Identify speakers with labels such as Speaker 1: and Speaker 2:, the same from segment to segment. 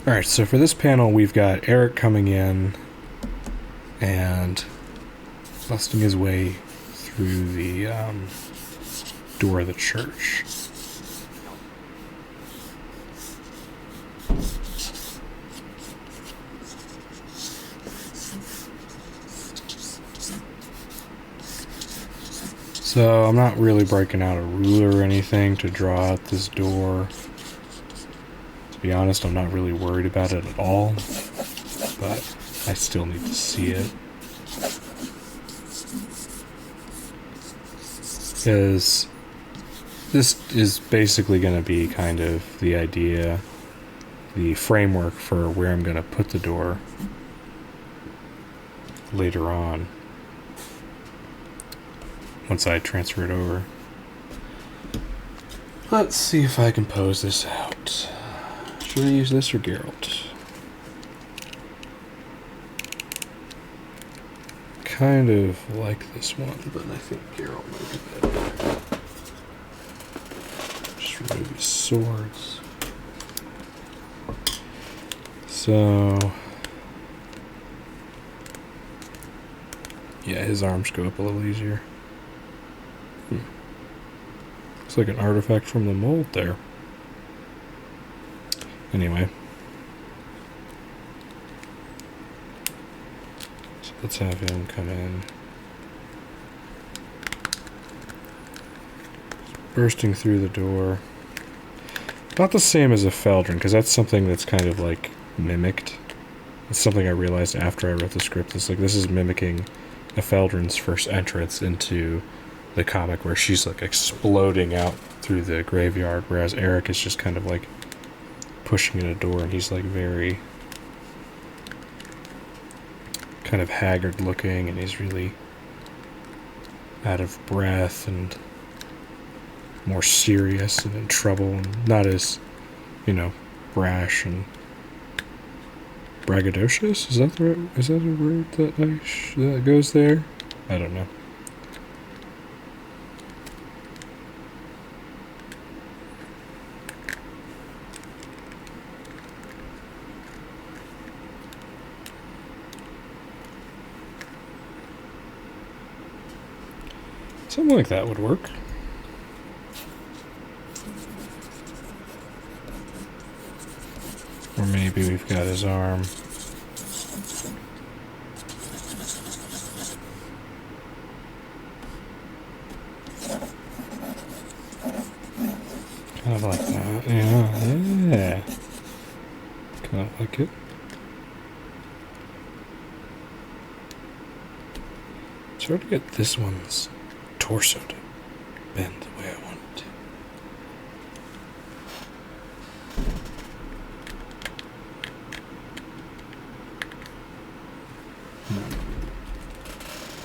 Speaker 1: Alright, so for this panel, we've got Eric coming in and busting his way through the door of the church. So I'm not really breaking out a ruler or anything to draw out this door. To be honest, I'm not really worried about it at all, but I still need to see it. Because this is basically going to be kind of the idea, the framework for where I'm going to put the door later on, once I transfer it over. Let's see if I can pose this out. Should I use this or Geralt? Kind of like this one, but I think Geralt might be better. Just remove his swords. So yeah, his arms go up a little easier. Looks like an artifact from the mold there. Anyway. So let's have him come in. Bursting through the door. Not the same as a Feldrin, because that's something that's kind of like mimicked. It's something I realized after I wrote the script. It's like this is mimicking a Feldrin's first entrance into the comic, where she's like exploding out through the graveyard, whereas Eric is just kind of like pushing in a door, and he's like very kind of haggard looking, and he's really out of breath and more serious and in trouble, and not as, brash and braggadocious. Is that a word that goes there? I don't know. Something like that would work. Or maybe we've got his arm. Kind of like that. Yeah. Kind of like it. It's hard to get this one's torso to bend the way I want it to.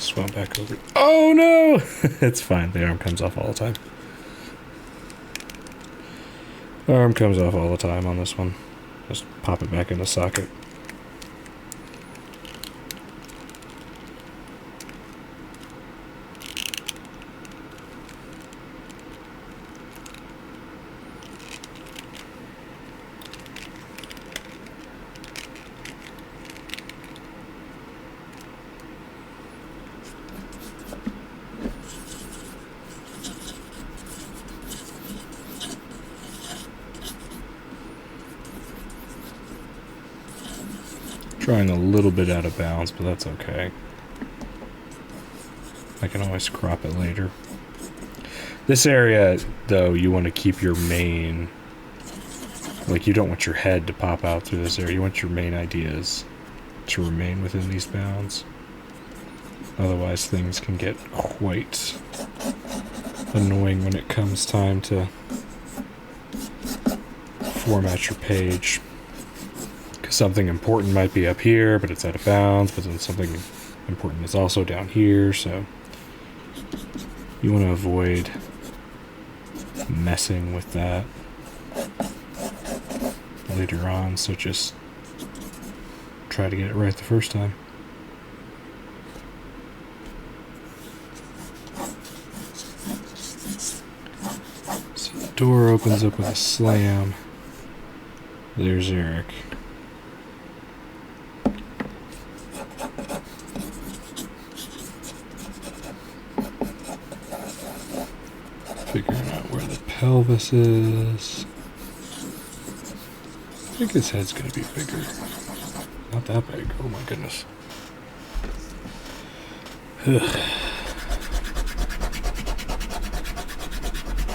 Speaker 1: Swim back over. Oh no! It's fine. The arm comes off all the time. The arm comes off all the time on this one. Just pop it back in the socket. Drawing a little bit out of bounds, but that's okay. I can always crop it later. This area, though, you want to keep your main... Like, you don't want your head to pop out through this area. You want your main ideas to remain within these bounds. Otherwise, things can get quite annoying when it comes time to format your page. Something important might be up here, but it's out of bounds, but then something important is also down here, so you want to avoid messing with that later on, so just try to get it right the first time. So the door opens up with a slam. There's Eric. pelvis is. I think his head's gonna be bigger. Not that big. Oh my goodness.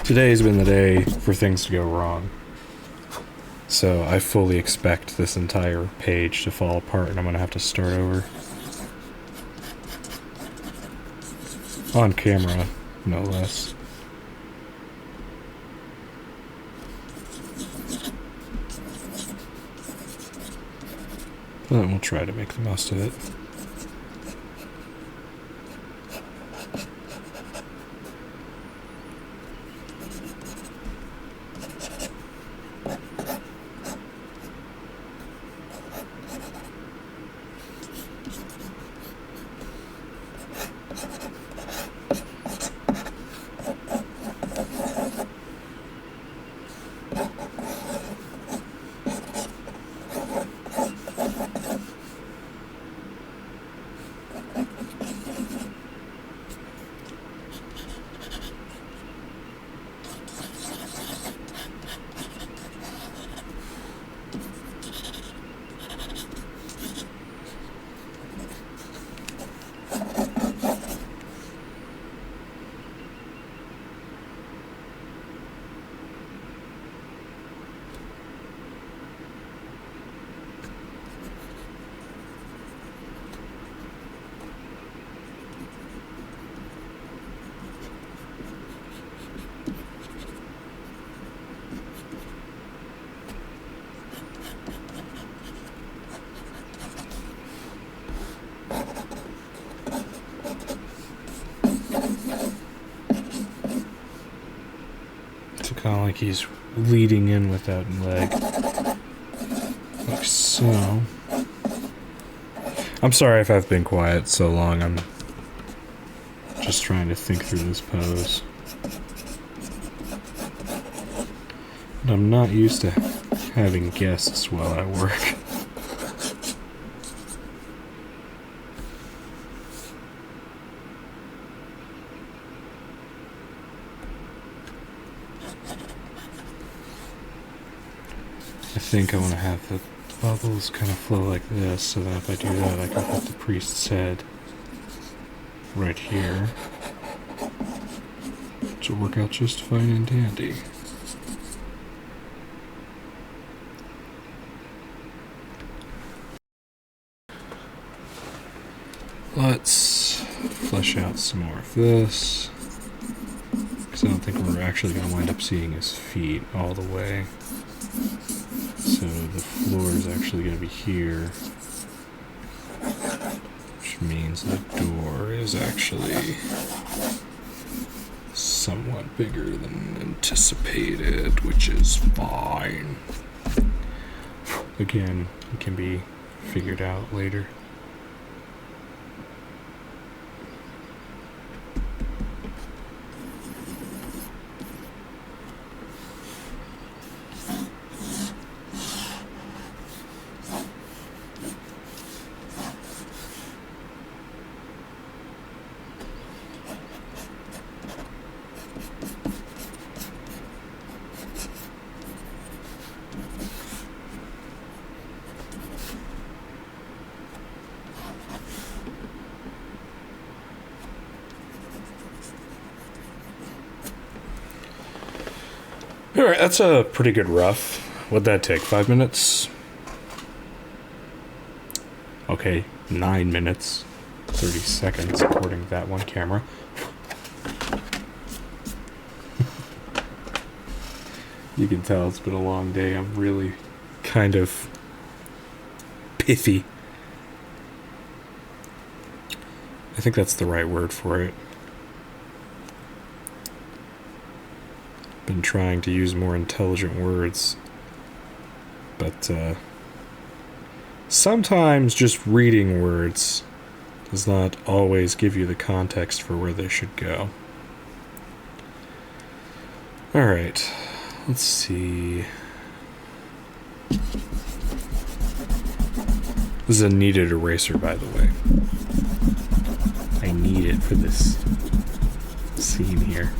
Speaker 1: Today's been the day for things to go wrong. So I fully expect this entire page to fall apart and I'm gonna have to start over. On camera, no less. But we'll try to make the most of it. Kind of like he's leading in with that leg. Like so. I'm sorry if I've been quiet so long. I'm just trying to think through this pose. And I'm not used to having guests while I work. I think I want to have the bubbles kind of flow like this, so that if I do that, I can put the priest's head right here, which will work out just fine and dandy. Let's flesh out some more of this, because I don't think we're actually going to wind up seeing his feet all the way. So the floor is actually going to be here, which means the door is actually somewhat bigger than anticipated, which is fine. Again, it can be figured out later. Alright, that's a pretty good rough. What'd that take? 5 minutes? Okay, 9 minutes. 30 seconds according to that one camera. You can tell it's been a long day. I'm really kind of pithy. I think that's the right word for it. Been trying to use more intelligent words, but sometimes just reading words does not always give you the context for where they should go. Alright, let's see. This is a kneaded eraser, by the way. I need it for this scene here.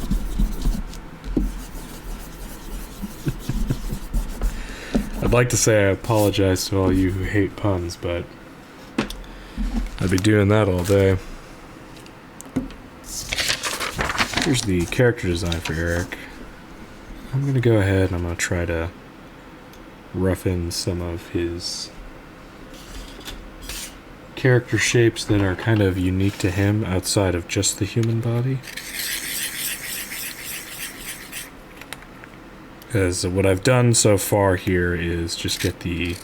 Speaker 1: I'd like to say I apologize to all you who hate puns, but I'd be doing that all day. Here's the character design for Eric. I'm going to go ahead and I'm going to try to roughen some of his character shapes that are kind of unique to him outside of just the human body. Because what I've done so far here is just get the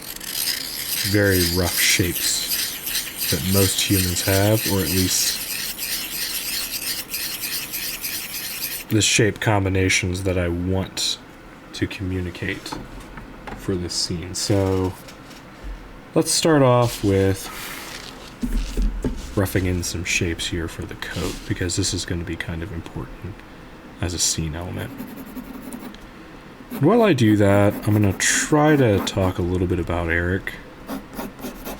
Speaker 1: very rough shapes that most humans have, or at least the shape combinations that I want to communicate for this scene. So let's start off with roughing in some shapes here for the coat, because this is going to be kind of important as a scene element. And while I do that, I'm going to try to talk a little bit about Eric,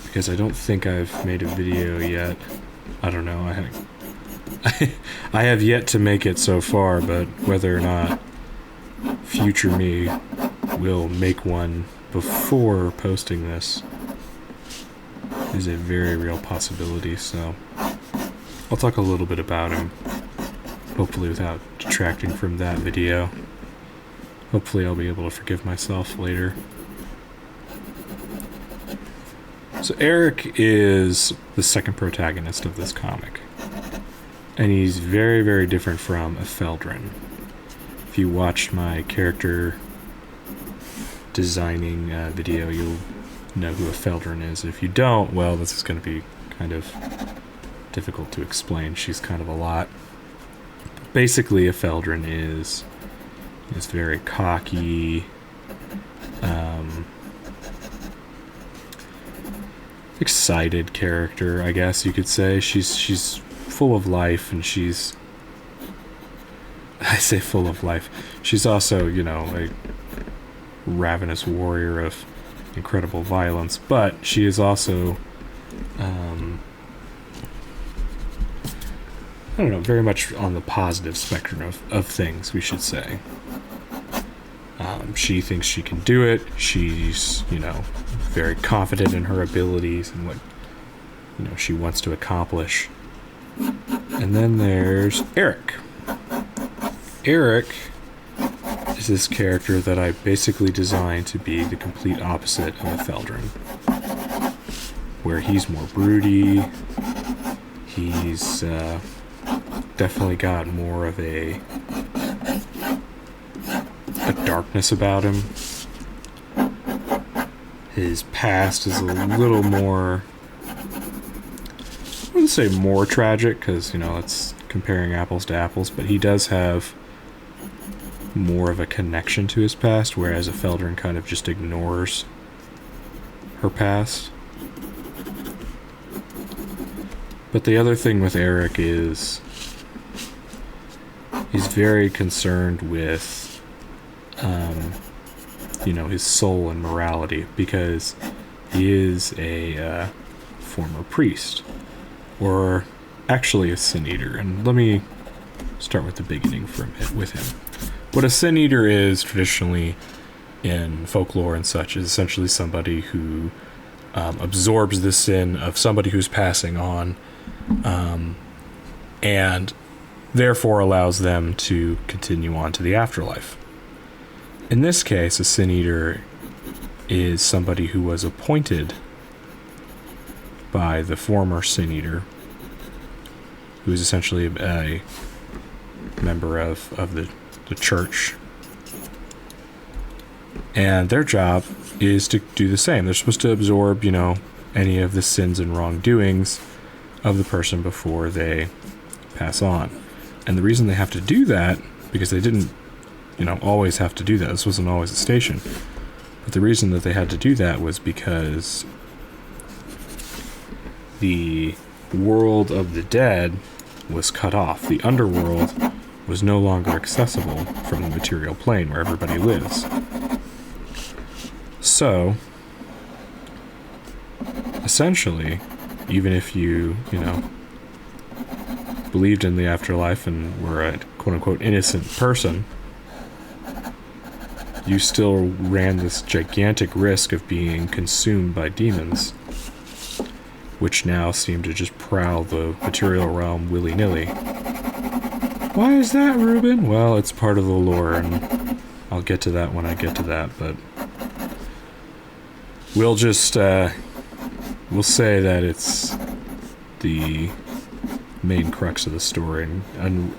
Speaker 1: because I don't think I've made a video yet. I don't know, I have yet to make it so far, but whether or not future me will make one before posting this is a very real possibility, so I'll talk a little bit about him, hopefully without detracting from that video. Hopefully I'll be able to forgive myself later. So Eric is the second protagonist of this comic, and he's very, very different from Ephedrine. If you watched my character designing video, you'll know who Ephedrine is. If you don't, well, this is going to be kind of difficult to explain. She's kind of a lot. But basically, Ephedrine is very cocky, excited character, I guess you could say. She's full of life, and I say full of life. She's also, a ravenous warrior of incredible violence, but she is also, I don't know, very much on the positive spectrum of things, we should say. She thinks she can do it. She's, very confident in her abilities and what, she wants to accomplish. And then there's Eric. Eric is this character that I basically designed to be the complete opposite of Ephedrine, where he's more broody. He's definitely got more of a darkness about him. His past is a little more, I wouldn't say more tragic, because, it's comparing apples to apples, but he does have more of a connection to his past, whereas Ephedrine kind of just ignores her past. But the other thing with Eric is he's very concerned with his soul and morality, because he is a former priest, or actually a sin eater. And let me start with the beginning with him. What a sin eater is traditionally in folklore and such is essentially somebody who absorbs the sin of somebody who's passing on, and therefore allows them to continue on to the afterlife. In this case, a sin eater is somebody who was appointed by the former sin eater, who is essentially a member of the church. And their job is to do the same. They're supposed to absorb, any of the sins and wrongdoings of the person before they pass on. And the reason they have to do that, because they didn't always have to do that. This wasn't always a station. But the reason that they had to do that was because the world of the dead was cut off. The underworld was no longer accessible from the material plane where everybody lives. So, essentially, even if you, believed in the afterlife and were a quote-unquote innocent person, you still ran this gigantic risk of being consumed by demons, which now seem to just prowl the material realm willy-nilly. Why is that, Ruben? Well, it's part of the lore, and I'll get to that when I get to that, but we'll just, we'll say that it's the main crux of the story, and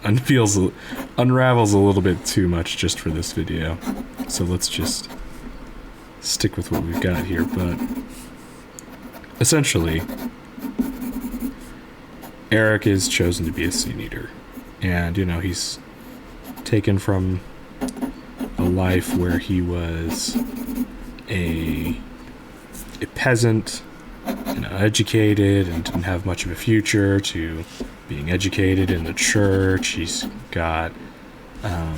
Speaker 1: unravels a little bit too much just for this video. So let's just stick with what we've got here, but essentially, Eric is chosen to be a Sin Eater. And, you know, he's taken from a life where he was a peasant, you know, educated and didn't have much of a future, to being educated in the church. He's got a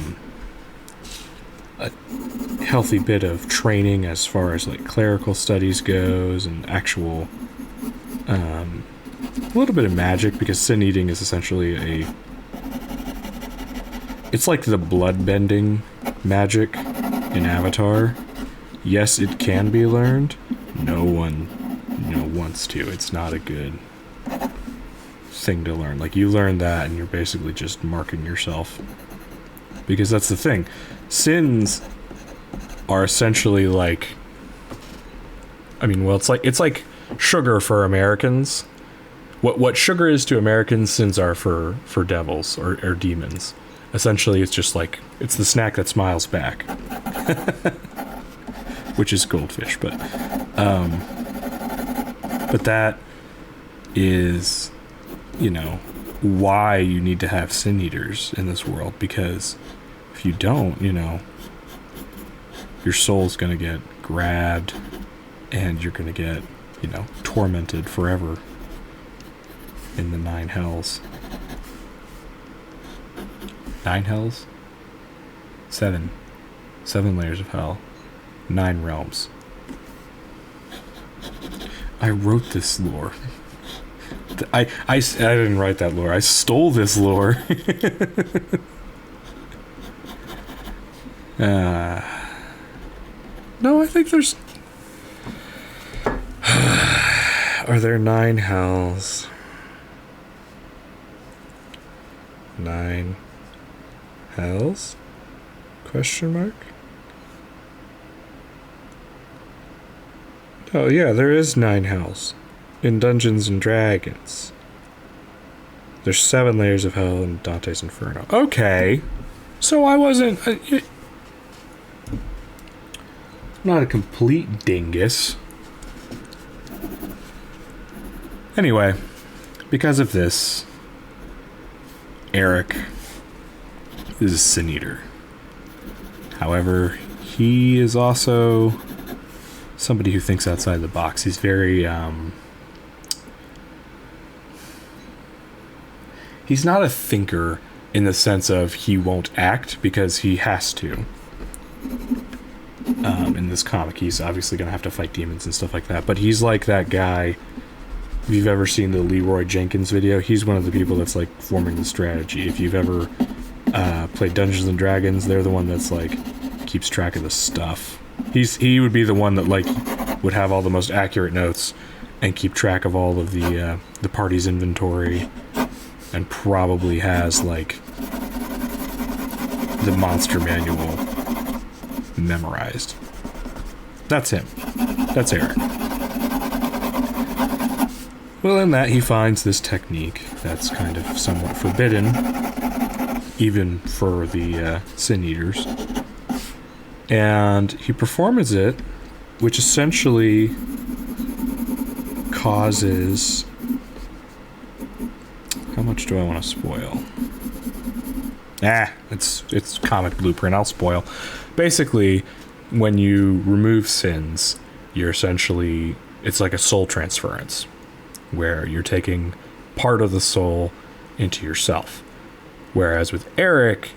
Speaker 1: healthy bit of training as far as like clerical studies goes, and actual a little bit of magic, because sin eating is essentially it's like the blood bending magic in Avatar. Yes, it can be learned. No one, wants to. It's not a good thing to learn. Like, you learn that and you're basically just marking yourself. Because that's the thing. Sins are essentially like, it's like sugar for Americans. What sugar is to Americans, sins are for devils or demons. Essentially, it's just like, it's the snack that smiles back. Which is goldfish, but that is, why you need to have sin eaters in this world, because if you don't, your soul's gonna get grabbed and you're gonna get, tormented forever in the 9 hells. 9 hells? 7 layers of hell. 9 realms. I wrote this lore. I didn't write that lore. I stole this lore. No, I think there's... Are there 9 hells? 9 hells? Question mark? Oh yeah, there is 9 hells in Dungeons and Dragons. There's 7 layers of hell in Dante's Inferno. Okay, so I wasn't... I'm not a complete dingus. Anyway, because of this, Eric is a Sin Eater. However, he is also somebody who thinks outside the box. He's very, he's not a thinker in the sense of he won't act because he has to. In this comic, he's obviously going to have to fight demons and stuff like that, but he's like that guy. If you've ever seen the Leroy Jenkins video, he's one of the people that's like forming the strategy. If you've ever played Dungeons and Dragons, they're the one that's like keeps track of the stuff. He would be the one that like would have all the most accurate notes and keep track of all of the party's inventory, and probably has like the monster manual memorized. That's him. That's Eric. Well, in that he finds this technique that's kind of somewhat forbidden, even for the Sin Eaters. And he performs it, which essentially causes... How much do I want to spoil? It's comic blueprint, I'll spoil. Basically, when you remove sins, you're essentially... It's like a soul transference, where you're taking part of the soul into yourself. Whereas with Eric,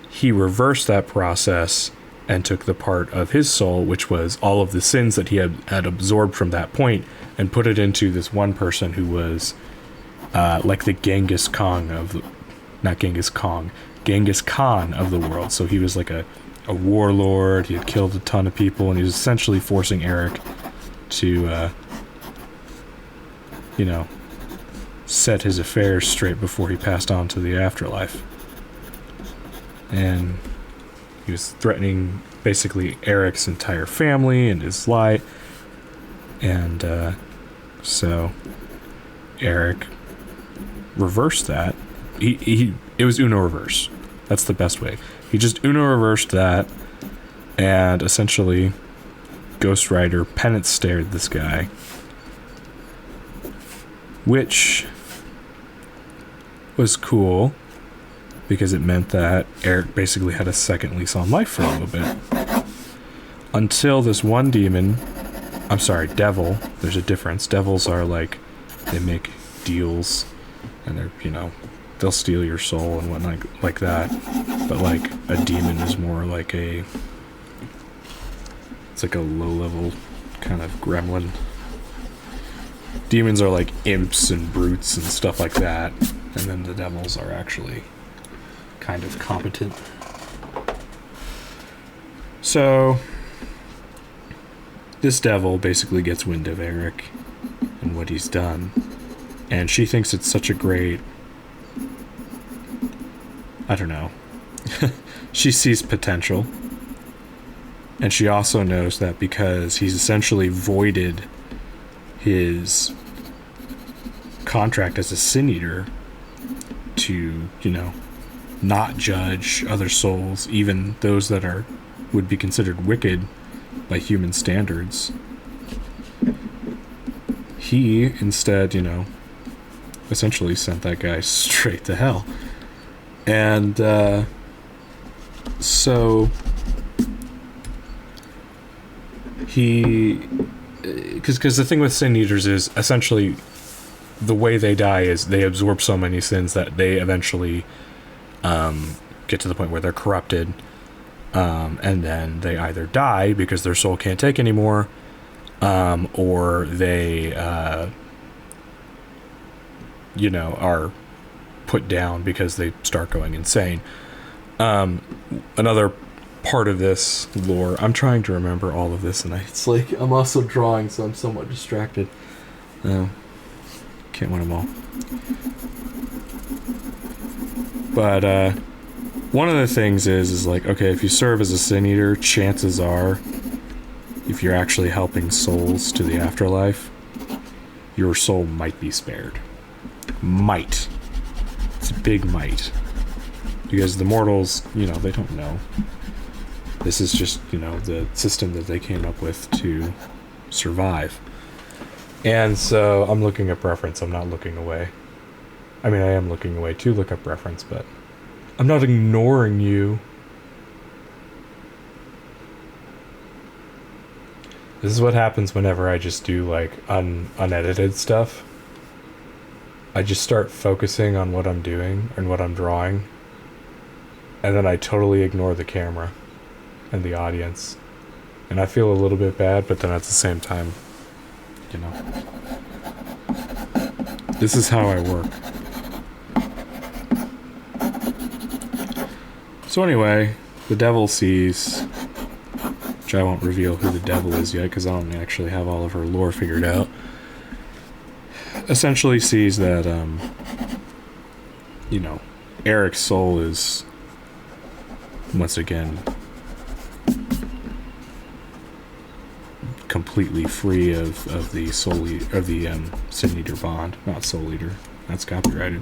Speaker 1: he reversed that process and took the part of his soul, which was all of the sins that he had absorbed from that point, and put it into this one person who was like the Genghis Khan of the... Not Genghis Khan. Genghis Khan of the world. So he was like a a warlord. He had killed a ton of people, and he was essentially forcing Eric to, you know, set his affairs straight before he passed on to the afterlife. And he was threatening basically Eric's entire family and his life. And so Eric reversed that. It was Uno reverse. That's the best way. He just Uno reversed that, and essentially Ghost Rider penance stared this guy, which was cool because it meant that Eric basically had a second lease on life for a little bit. Until this one demon, I'm sorry, devil, there's a difference. Devils are like, they make deals, and they're, you know, they'll steal your soul and whatnot like that. But like a demon is more like it's like a low-level kind of gremlin. Demons are like imps and brutes and stuff like that, and then the devils are actually kind of competent. So this devil basically gets wind of Eric and what he's done, and she thinks it's such a great, I don't know, she sees potential, and she also knows that because he's essentially voided his contract as a Sin Eater to, you know, not judge other souls, even those that would be considered wicked by human standards. He instead, you know, essentially sent that guy straight to hell. And so because the thing with Sin Eaters is essentially the way they die is they absorb so many sins that they eventually get to the point where they're corrupted, and then they either die because their soul can't take anymore, or they you know, are put down because they start going insane. Another part of this lore, I'm trying to remember all of this, and it's like I'm also drawing, so I'm somewhat distracted. Can't win them all. But one of the things is like, okay, if you serve as a Sin Eater, chances are, if you're actually helping souls to the afterlife, your soul might be spared. Might. It's a big might. Because the mortals, you know, they don't know. This is just, you know, the system that they came up with to survive. And so I'm looking up reference. I'm not looking away. I mean, I am looking away to look up reference, but I'm not ignoring you. This is what happens whenever I just do, like, unedited stuff. I just start focusing on what I'm doing and what I'm drawing, and then I totally ignore the camera and the audience. And I feel a little bit bad, but then at the same time, you know, this is how I work. So anyway, the devil sees, which I won't reveal who the devil is yet because I don't actually have all of her lore figured out, essentially sees that, you know, Eric's soul is once again completely free of the Sin Eater bond. Not Soul Eater. That's copyrighted.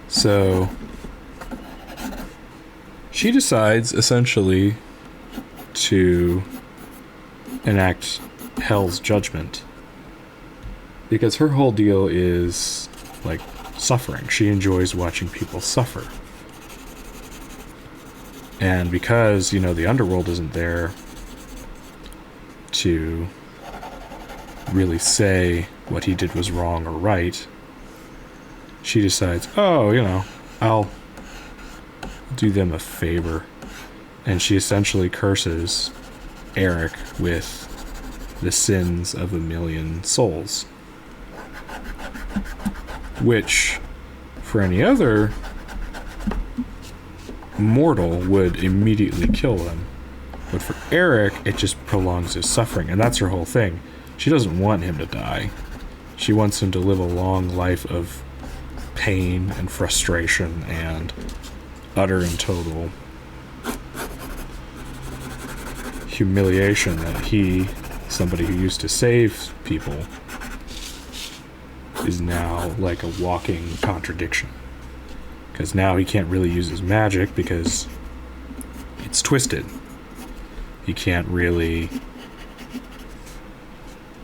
Speaker 1: So she decides essentially to enact Hell's judgment, because her whole deal is like suffering. She enjoys watching people suffer. And because, you know, the underworld isn't there to really say what he did was wrong or right, she decides, oh, you know, I'll do them a favor. And she essentially curses Eric with the sins of 1,000,000 souls. Which, for any other mortal would immediately kill them. But for Eric, it just prolongs his suffering, and that's her whole thing. She doesn't want him to die. She wants him to live a long life of pain and frustration and utter and total humiliation that he, somebody who used to save people, is now like a walking contradiction. Because now he can't really use his magic because it's twisted. He can't really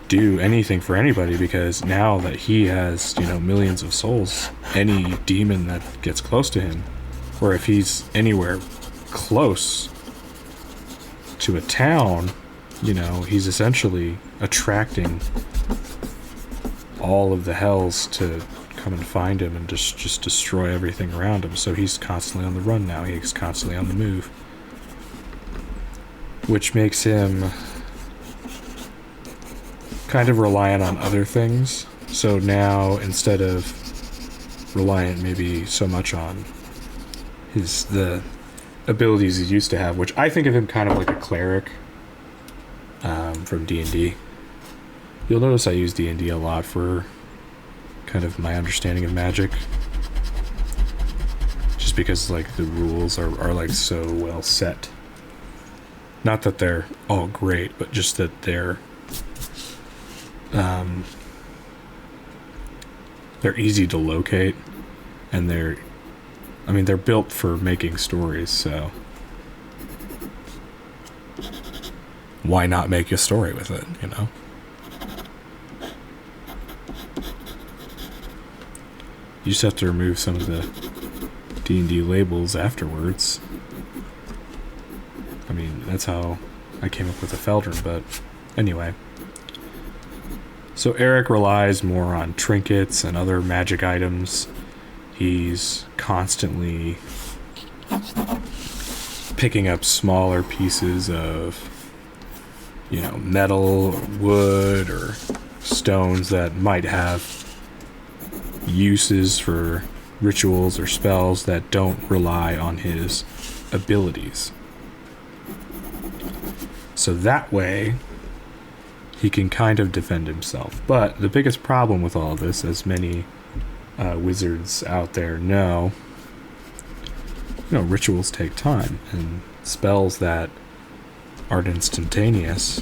Speaker 1: do anything for anybody because now that he has, millions of souls, any demon that gets close to him, or if he's anywhere close to a town, he's essentially attracting all of the hells to come and find him and just destroy everything around him. So he's constantly on the run now. He's constantly on the move, which makes him kind of reliant on other things. So now, instead of reliant maybe so much on the abilities he used to have, which I think of him kind of like a cleric from D&D. You'll notice I use D&D a lot for kind of my understanding of magic, just because like the rules are like so well set. Not that they're all great, but just that they're easy to locate, and they're built for making stories, so why not make a story with it, You just have to remove some of the D&D labels afterwards. That's how I came up with the Feldrun, but anyway. So Eric relies more on trinkets and other magic items. He's constantly picking up smaller pieces of, metal or wood or stones that might have uses for rituals or spells that don't rely on his abilities. So that way, he can kind of defend himself. But the biggest problem with all of this, as many wizards out there know, rituals take time, and spells that aren't instantaneous,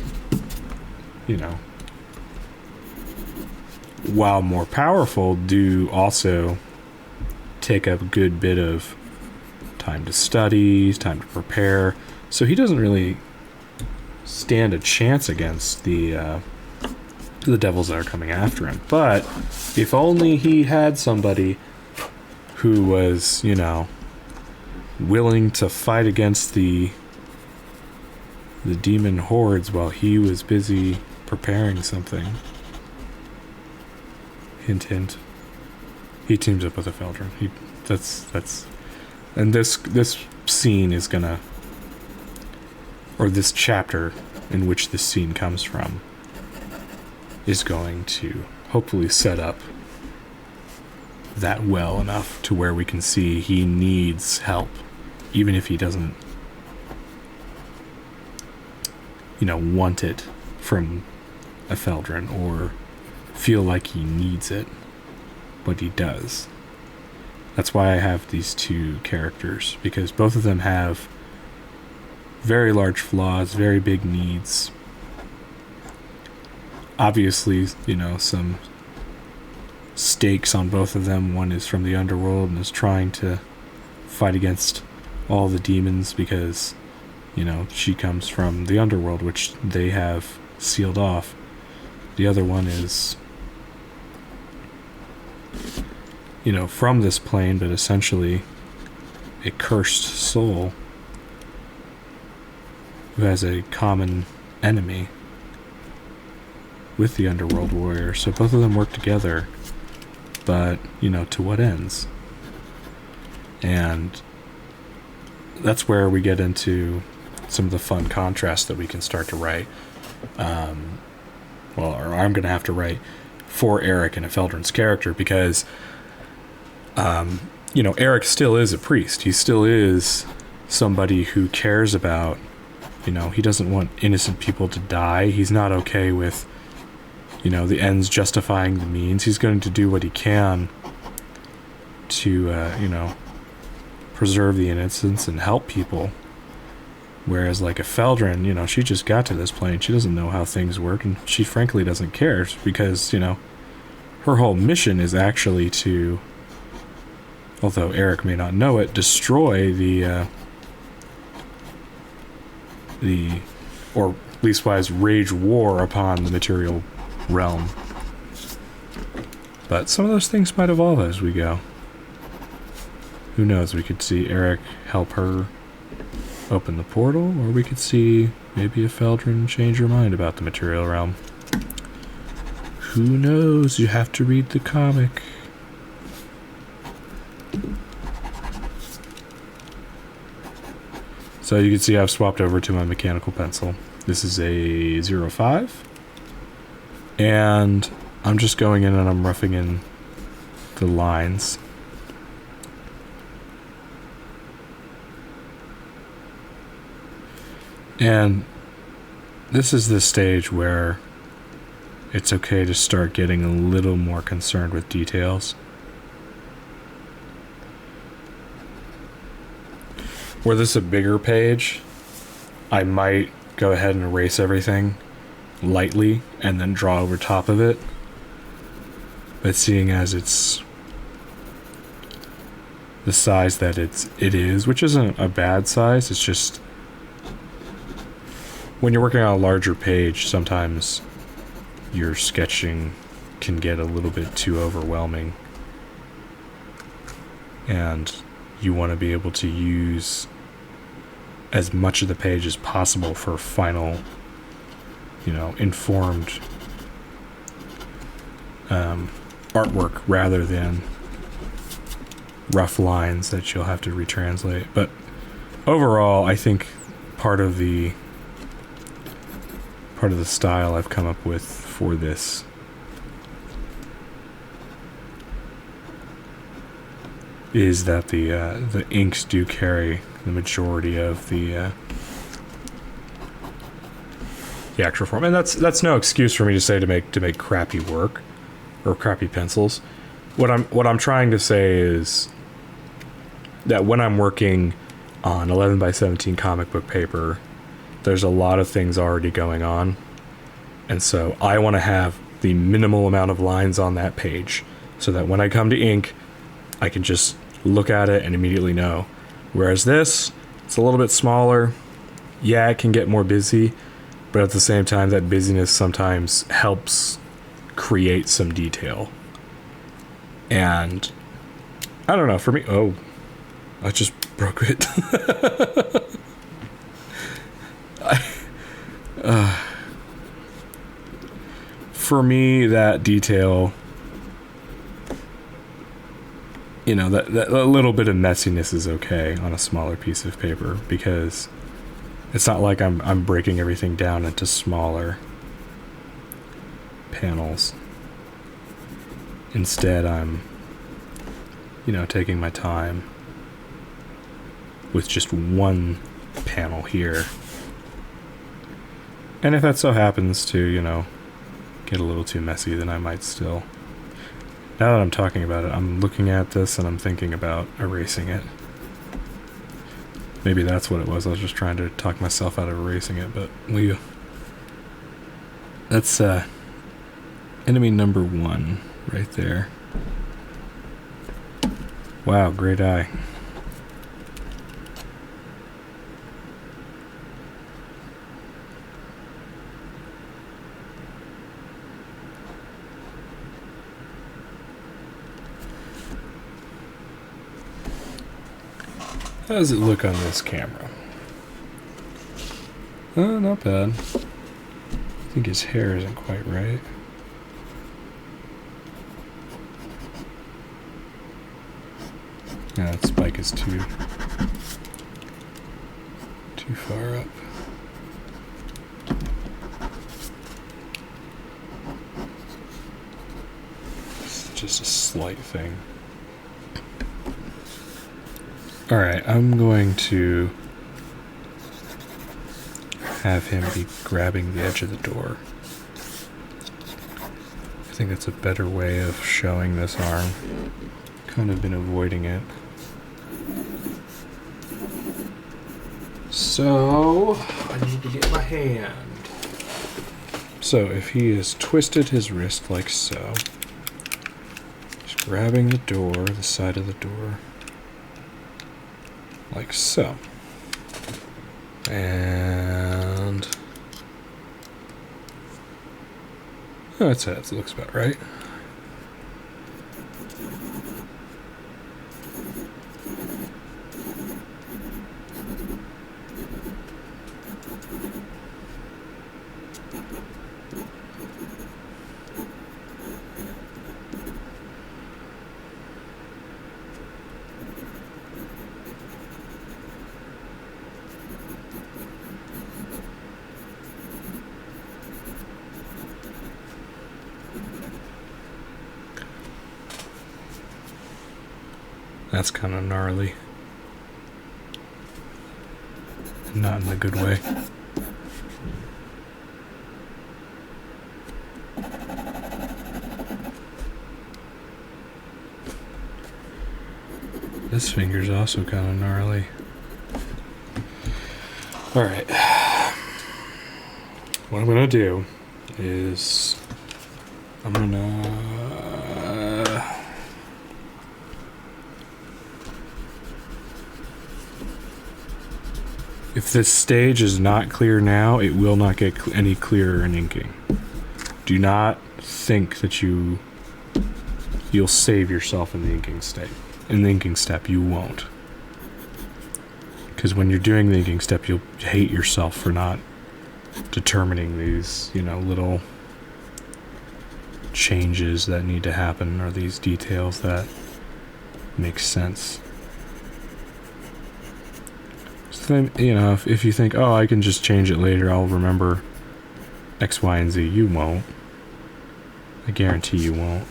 Speaker 1: while more powerful, do also take up a good bit of time to study, time to prepare. So he doesn't really stand a chance against the devils that are coming after him. But if only he had somebody who was, willing to fight against the demon hordes while he was busy preparing something. Hint, hint. He teams up with a Feldrun. And this scene is gonna, or this chapter in which this scene comes from, is going to hopefully set up that well enough to where we can see he needs help, even if he doesn't, want it from a Feldrun or feel like he needs it, but he does. That's why I have these two characters, because both of them have very large flaws, very big needs. Obviously, some stakes on both of them. One is from the underworld and is trying to fight against all the demons because, she comes from the underworld, which they have sealed off. The other one is, from this plane, but essentially a cursed soul who has a common enemy with the underworld warrior. So both of them work together, but, to what ends? And that's where we get into some of the fun contrasts that we can start to write. Or I'm going to have to write for Eric and a Feldrun's character, because, Eric still is a priest. He still is somebody who cares about, he doesn't want innocent people to die. He's not okay with, the ends justifying the means. He's going to do what he can to, preserve the innocence and help people. Whereas, like, a Feldrin, she just got to this plane. She doesn't know how things work, and she frankly doesn't care because, her whole mission is actually to, although Eric may not know it, destroy or leastwise wage war upon the material realm. But some of those things might evolve as we go. Who knows? We could see Eric help her open the portal, or we could see maybe a Feldrin change her mind about the material realm. Who knows? You have to read the comic. So you can see I've swapped over to my mechanical pencil. This is a 05. And I'm just going in and I'm roughing in the lines. And this is the stage where it's okay to start getting a little more concerned with details. Were this a bigger page, I might go ahead and erase everything lightly and then draw over top of it. But seeing as it's the size that it is, which isn't a bad size, it's just when you're working on a larger page, sometimes your sketching can get a little bit too overwhelming. And you want to be able to use as much of the page as possible for final, informed artwork rather than rough lines that you'll have to retranslate. But overall, I think part of the style I've come up with for this is that the inks do carry the majority of the actual form, and that's no excuse for me to say to make crappy work or crappy pencils. What I'm trying to say is that when I'm working on 11x17 comic book paper, there's a lot of things already going on, and so I want to have the minimal amount of lines on that page so that when I come to ink, I can just look at it and immediately know. Whereas this, it's a little bit smaller. Yeah, it can get more busy, but at the same time, that busyness sometimes helps create some detail. And I don't know, for me, I just broke it. For me, that detail, that little bit of messiness is okay on a smaller piece of paper, because it's not like I'm breaking everything down into smaller panels. Instead, I'm, taking my time with just one panel here. And if that so happens to, get a little too messy, then I might still... Now that I'm talking about it, I'm looking at this and I'm thinking about erasing it. Maybe that's what it was. I was just trying to talk myself out of erasing it, but that's enemy number 1 right there. Wow, great eye. How does it look on this camera? Not bad. I think his hair isn't quite right. Yeah, that spike is too far up. It's just a slight thing. Alright, I'm going to have him be grabbing the edge of the door. I think that's a better way of showing this arm. Kind of been avoiding it. So, I need to get my hand. So, if he has twisted his wrist like so, he's grabbing the door, the side of the door, like so. And oh, that's it. It looks about right. That's kind of gnarly. Not in a good way. This finger's also kind of gnarly. Alright. What I'm gonna do is I'm gonna if this stage is not clear now, it will not get any clearer in inking. Do not think that you'll save yourself in the inking step. In the inking step, you won't. Because when you're doing the inking step, you'll hate yourself for not determining these, little changes that need to happen, or these details that make sense. So then, if you think, oh, I can just change it later, I'll remember X, Y, and Z, you won't. I guarantee you won't.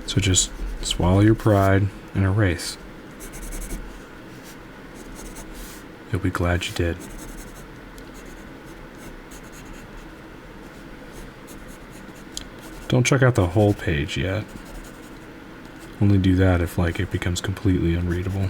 Speaker 1: So just swallow your pride and erase. You'll be glad you did. Don't check out the whole page yet. Only do that if, it becomes completely unreadable.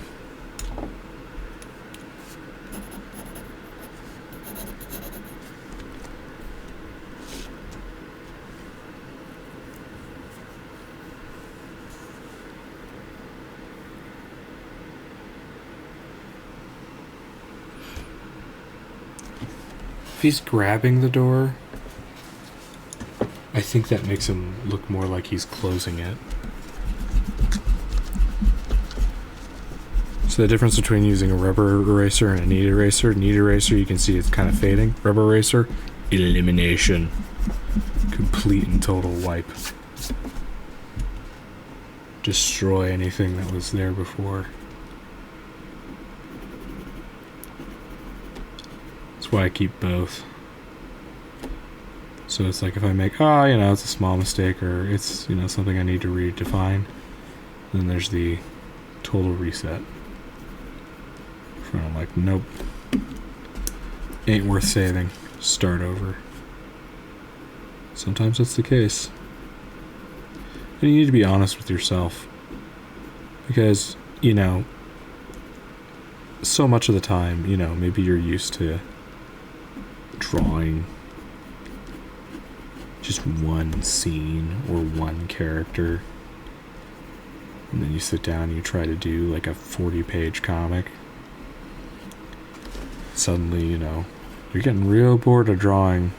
Speaker 1: If he's grabbing the door, I think that makes him look more like he's closing it. So the difference between using a rubber eraser and a knead eraser, you can see it's kind of fading. Rubber eraser, elimination. Complete and total wipe. Destroy anything that was there before. That's why I keep both. So it's like if I make, it's a small mistake, or it's, something I need to redefine, then there's the total reset. I'm like, nope. Ain't worth saving. Start over. Sometimes that's the case. And you need to be honest with yourself. Because, so much of the time, maybe you're used to drawing just one scene or one character. And then you sit down and you try to do a 40-page comic. Suddenly, you're getting real bored of drawing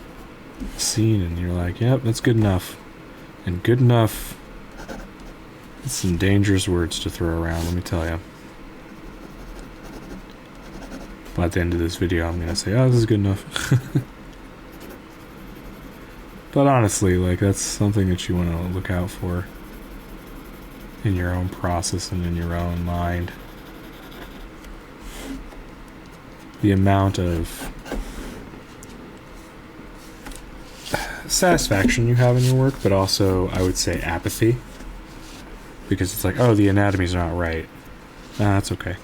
Speaker 1: a scene, and you're like, yep, that's good enough. And good enough, it's some dangerous words to throw around, let me tell you. But at the end of this video, I'm going to say, oh, this is good enough. But honestly, that's something that you want to look out for in your own process and in your own mind. The amount of satisfaction you have in your work, but also, I would say, apathy. Because it's like, oh, the anatomy's not right. That's okay.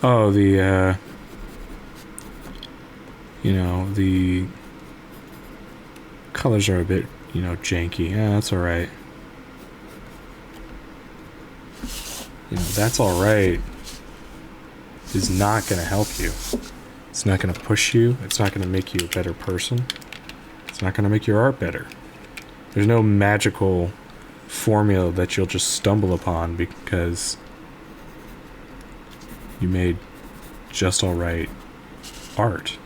Speaker 1: Oh, the the colors are a bit, janky. Yeah, that's all right. That's all right is not going to help you. It's not going to push you. It's not going to make you a better person. It's not going to make your art better. There's no magical formula that you'll just stumble upon because you made just all right art.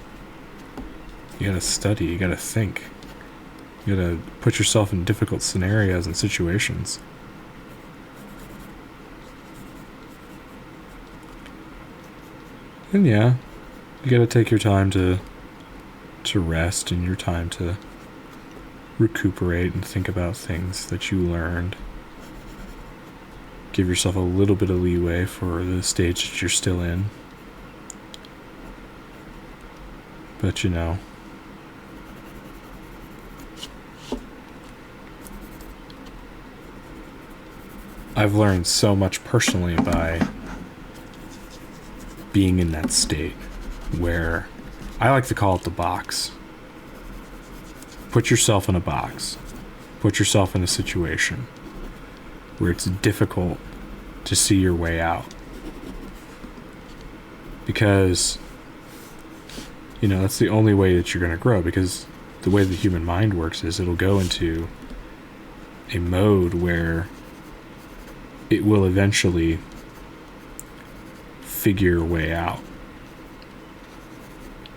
Speaker 1: You gotta study, you gotta think. You gotta put yourself in difficult scenarios and situations. And yeah, you gotta take your time to rest and your time to recuperate and think about things that you learned. Give yourself a little bit of leeway for the stage that you're still in. But I've learned so much personally by being in that state where I like to call it the box. Put yourself in a box. Put yourself in a situation where it's difficult to see your way out. Because, that's the only way that you're going to grow, because the way the human mind works is it'll go into a mode where it will eventually figure a way out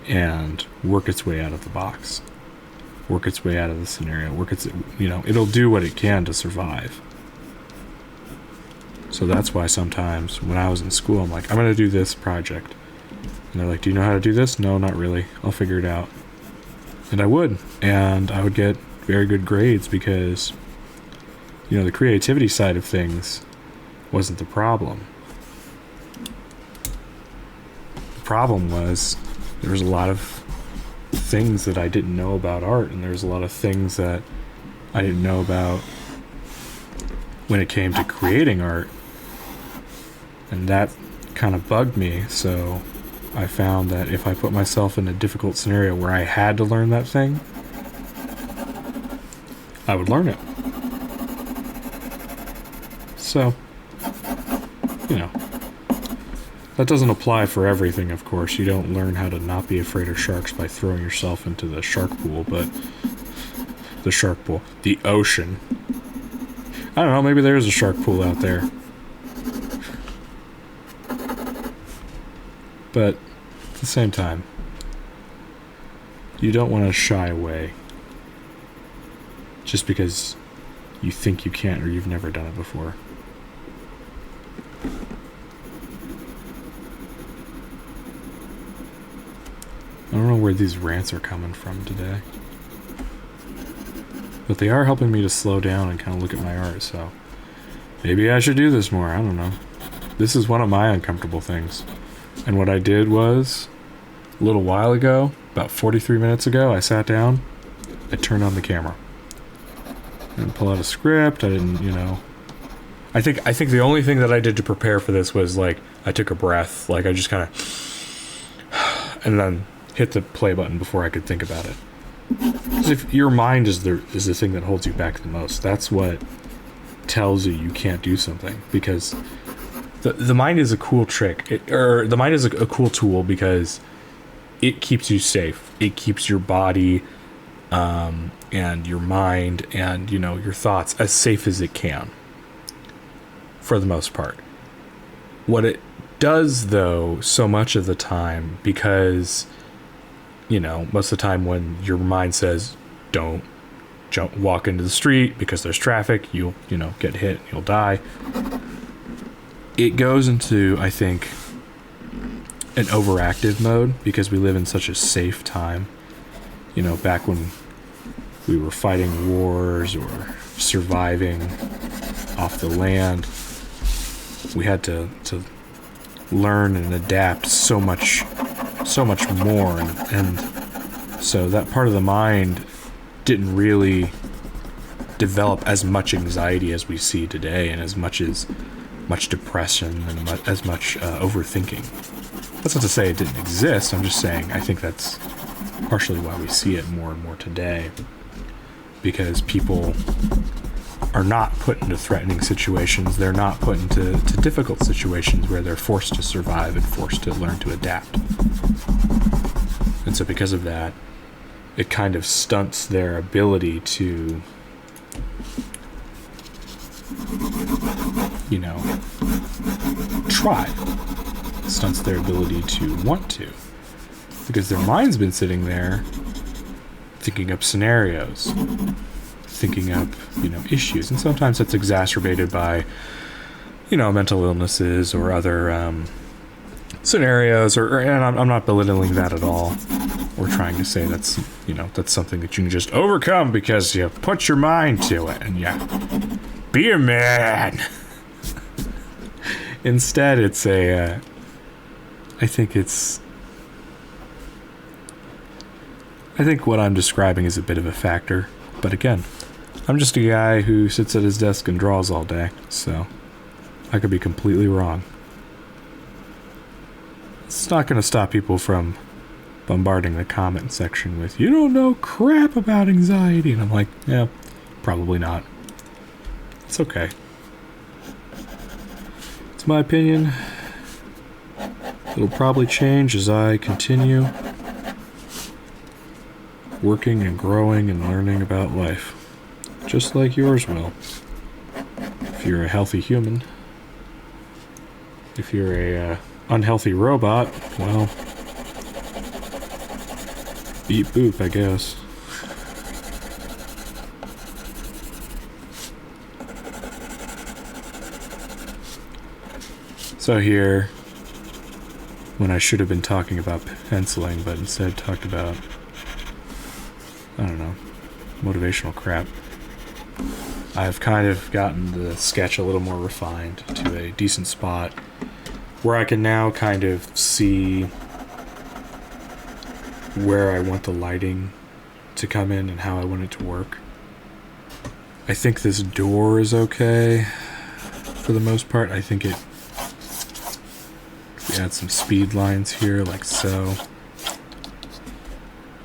Speaker 1: and work its way out of the box, work its way out of the scenario, it'll do what it can to survive. So that's why sometimes when I was in school, I'm like, I'm going to do this project. And they're like, do you know how to do this? No, not really. I'll figure it out. And I would. And I would get very good grades because, the creativity side of things wasn't the problem. The problem was there was a lot of things that I didn't know about art, and there was a lot of things that I didn't know about when it came to creating art. And that kind of bugged me, so I found that if I put myself in a difficult scenario where I had to learn that thing, I would learn it. So, that doesn't apply for everything, of course. You don't learn how to not be afraid of sharks by throwing yourself into the shark pool, but the ocean. I don't know, maybe there's a shark pool out there. But at the same time, you don't want to shy away just because you think you can't or you've never done it before. I don't know where these rants are coming from today, but they are helping me to slow down and kind of look at my art, so maybe I should do this more. I don't know. This is one of my uncomfortable things. And what I did was, a little while ago, about 43 minutes ago, I sat down, I turned on the camera. I didn't pull out a script, I didn't, I think the only thing that I did to prepare for this was, I took a breath, I just kind of, and then hit the play button before I could think about it. Because if your mind is the thing that holds you back the most, that's what tells you can't do something, because the mind is a cool trick, the mind is a cool tool because it keeps you safe. It keeps your body and your mind and your thoughts as safe as it can, for the most part. What it does, though, so much of the time, because most of the time when your mind says don't walk into the street because there's traffic, you'll get hit, you'll die, it goes into, I think, an overactive mode because we live in such a safe time. Back when we were fighting wars or surviving off the land, we had to learn and adapt so much more, and so that part of the mind didn't really develop as much anxiety as we see today, and as much as much depression and as much overthinking. That's not to say it didn't exist. I'm just saying I think that's partially why we see it more and more today, because people are not put into threatening situations. They're not put into difficult situations where they're forced to survive and forced to learn to adapt. And so because of that, it kind of stunts their ability to, you know, try. Stunts their ability to want to. Because their mind's been sitting there thinking up scenarios, thinking up, you know, issues. And sometimes that's exacerbated by, you know, mental illnesses or other scenarios, and I'm not belittling that at all. We're trying to say that's, you know, that's something that you can just overcome because you put your mind to it and you be a man. Instead, it's I think what I'm describing is a bit of a factor, but again, I'm just a guy who sits at his desk and draws all day, so I could be completely wrong. It's not going to stop people from bombarding the comment section with, "You don't know crap about anxiety," and I'm like, yeah, probably not. It's okay. It's my opinion. It'll probably change as I continue working and growing and learning about life. Just like yours will. If you're a healthy human. If you're a unhealthy robot, well, beep boop, I guess. So here, when I should have been talking about penciling, but instead talked about, I don't know, motivational crap, I've kind of gotten the sketch a little more refined to a decent spot where I can now kind of see where I want the lighting to come in and how I want it to work. I think this door is okay for the most part. I think it, we add some speed lines here like so,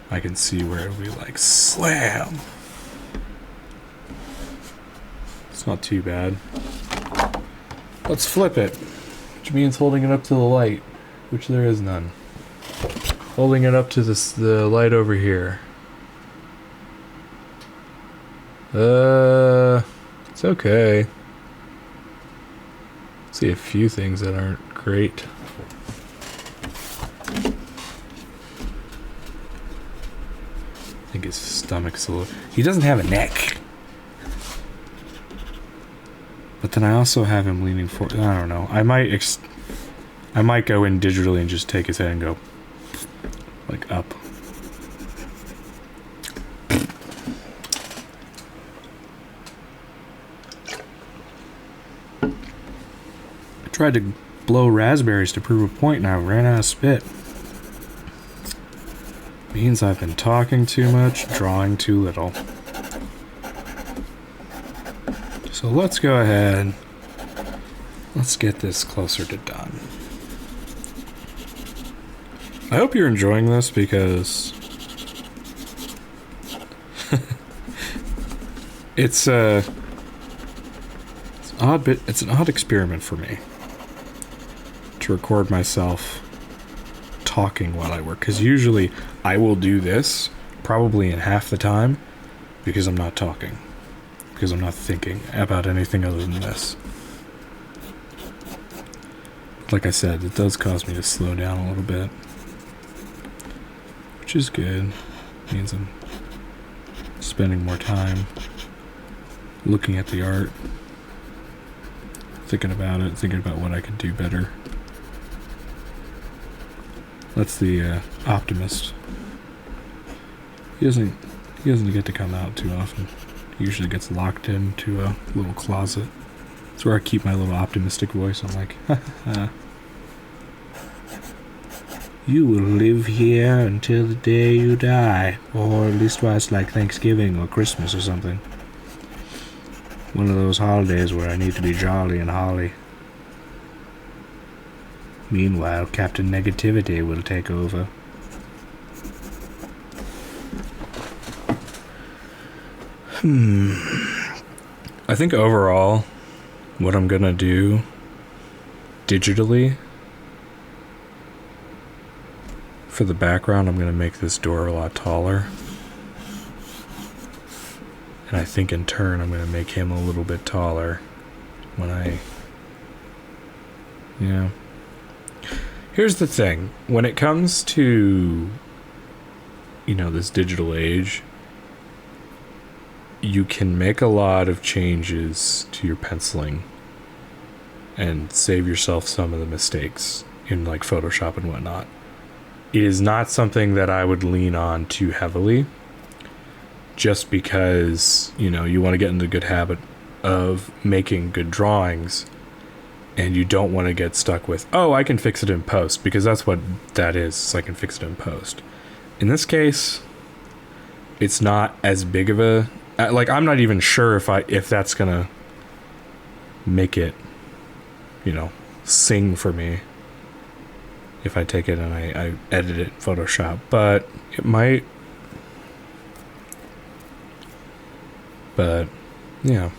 Speaker 1: I can see where it would be like slam. It's not too bad. Let's flip it, which means holding it up to the light, which there is none. Holding it up to the light over here. It's okay. See a few things that aren't great. I think his stomach's a little... He doesn't have a neck. But then I also have him leaning forward. I don't know. I might go in digitally and just take his head and go like up. I tried to blow raspberries to prove a point and I ran out of spit. Means I've been talking too much, drawing too little. So let's go ahead. Let's get this closer to done. I hope you're enjoying this because it's an odd experiment for me to record myself talking while I work, because usually I will do this probably in half the time because I'm not talking, because I'm not thinking about anything other than this. Like I said, it does cause me to slow down a little bit, which is good. It means I'm spending more time looking at the art, thinking about it, thinking about what I could do better. That's the optimist. He doesn't get to come out too often. He usually gets locked into a little closet. That's where I keep my little optimistic voice. I'm like, ha ha. You will live here until the day you die, or at least while it's like Thanksgiving or Christmas or something. One of those holidays where I need to be jolly and holly. Meanwhile, Captain Negativity will take over. I think overall, what I'm gonna do digitally for the background, I'm gonna make this door a lot taller. And I think in turn, I'm gonna make him a little bit taller when yeah. Here's the thing. When it comes to, this digital age, you can make a lot of changes to your penciling and save yourself some of the mistakes in like Photoshop and whatnot. It is not something that I would lean on too heavily, just because, you want to get in the good habit of making good drawings, and you don't want to get stuck with, oh, I can fix it in post, because that's what that is. So I can fix it in post. In this case, it's not as big of a, like, I'm not even sure if that's gonna make it, sing for me if I take it and I edit it in Photoshop, but it might. But yeah.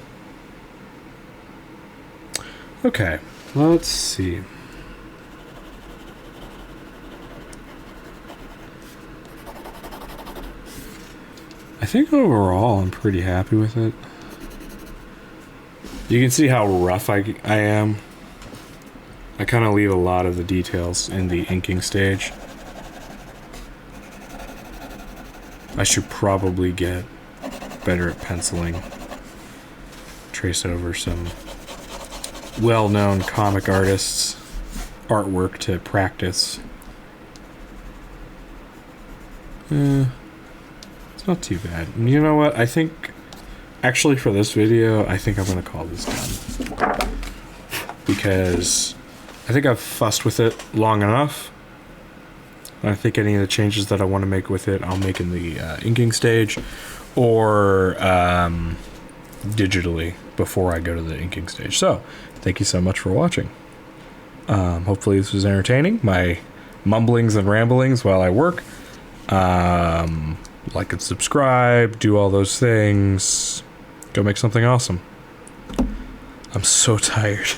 Speaker 1: Okay, let's see. I think overall I'm pretty happy with it. You can see how rough I am. I kind of leave a lot of the details in the inking stage. I should probably get better at penciling. Trace over some well-known comic artists' artwork to practice. It's not too bad. And you know what? I think, actually for this video, I think I'm going to call this done. Because I think I've fussed with it long enough. I think any of the changes that I want to make with it, I'll make in the inking stage or digitally before I go to the inking stage. So, thank you so much for watching. Hopefully this was entertaining. My mumblings and ramblings while I work. Like and subscribe, do all those things. Go make something awesome. I'm so tired.